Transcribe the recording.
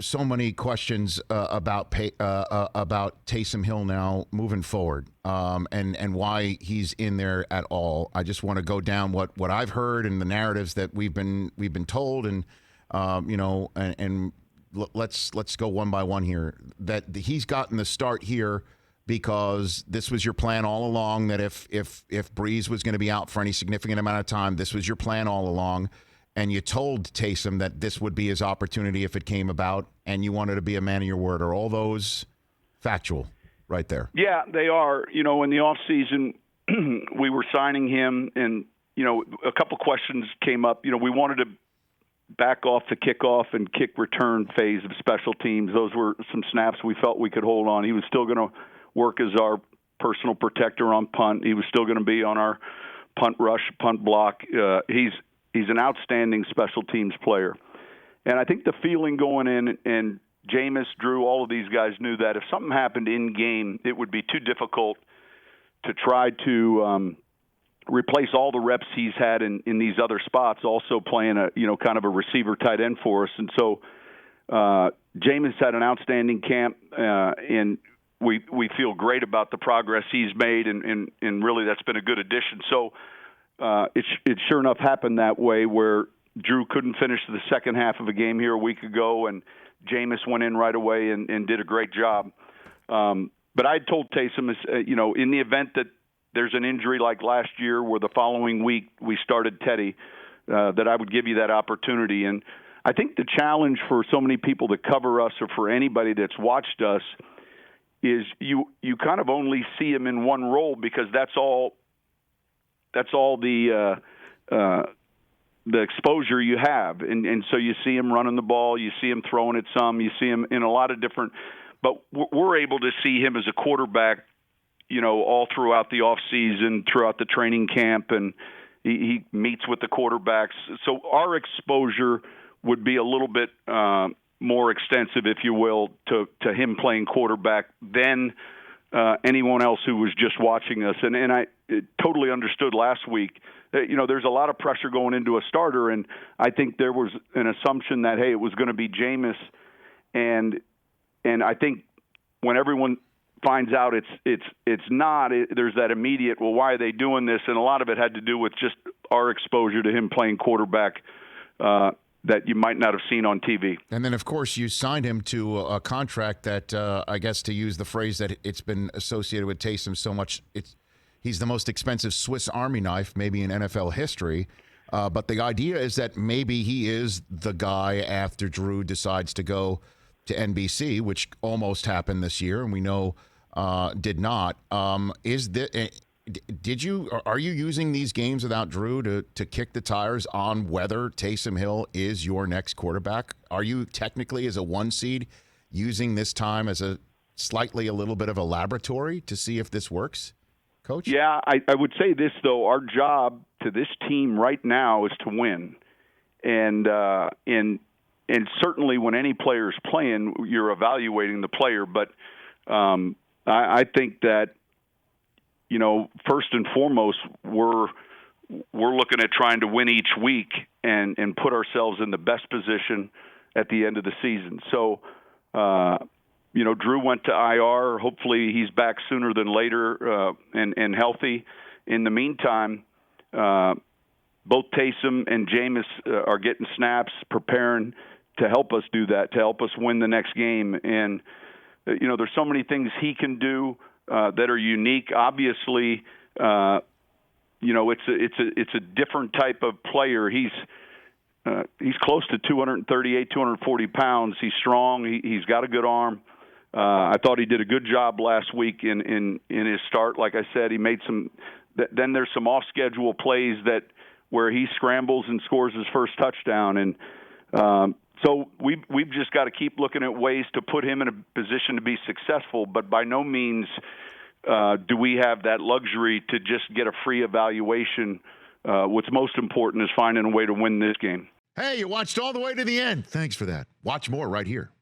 so many questions about Taysom Hill now moving forward, and why he's in there at all. I just want to go down what I've heard and the narratives that we've been told, and let's go one by one here. That he's gotten the start here because this was your plan all along. That if Breeze was going to be out for any significant amount of time, this was your plan all along. And you told Taysom that this would be his opportunity if it came about, and you wanted to be a man of your word. Are all those factual right there? Yeah, they are. In the offseason, we were signing him, and, a couple questions came up. We wanted to back off the kickoff and kick return phase of special teams. Those were some snaps we felt we could hold on. He was still going to work as our personal protector on punt. He was still going to be on our punt rush, punt block. He's an outstanding special teams player. And I think the feeling going in, and Jameis, Drew, all of these guys knew that if something happened in game, it would be too difficult to try to replace all the reps he's had in these other spots, also playing kind of a receiver tight end for us. And so Jameis had an outstanding camp, and we feel great about the progress he's made, and really that's been a good addition. So it sure enough happened that way, where Drew couldn't finish the second half of a game here a week ago, and Jameis went in right away and did a great job. But I told Taysom, in the event that there's an injury like last year where the following week we started Teddy, that I would give you that opportunity. And I think the challenge for so many people that cover us, or for anybody that's watched us, is you kind of only see him in one role, because that's all the exposure you have. And so you see him running the ball, you see him throwing it some, you see him in a lot of different – but we're able to see him as a quarterback, all throughout the offseason, throughout the training camp, and he meets with the quarterbacks. So our exposure would be a little bit more extensive, if you will, to him playing quarterback than anyone else who was just watching us. And I totally understood last week that, there's a lot of pressure going into a starter, and I think there was an assumption that, hey, it was going to be Jameis. And I think when everyone finds out it's not, there's that immediate, well, why are they doing this? And a lot of it had to do with just our exposure to him playing quarterback that you might not have seen on TV. And then, of course, you signed him to a contract that, I guess, to use the phrase that it's been associated with Taysom so much, he's the most expensive Swiss Army knife maybe in NFL history. But the idea is that maybe he is the guy after Drew decides to go to NBC, which almost happened this year, and we know did not. Are you using these games without Drew to kick the tires on whether Taysom Hill is your next quarterback? Are you technically, as a 1 seed, using this time as a little bit of a laboratory to see if this works, Coach? Yeah, I would say this, though. Our job to this team right now is to win. And certainly when any player is playing, you're evaluating the player. But I think that, first and foremost, we're looking at trying to win each week and put ourselves in the best position at the end of the season. So, Drew went to IR. Hopefully he's back sooner than later and healthy. In the meantime, both Taysom and Jameis are getting snaps, preparing to help us do that, to help us win the next game. And, there's so many things he can do that are unique. Obviously, it's a different type of player. He's close to 238, 240 pounds. He's strong. He's got a good arm. I thought he did a good job last week in his start. Like I said, he made some. Then there's some off-schedule plays where he scrambles and scores his first touchdown, and so we've just got to keep looking at ways to put him in a position to be successful. But by no means do we have that luxury to just get a free evaluation. What's most important is finding a way to win this game. Hey, you watched all the way to the end. Thanks for that. Watch more right here.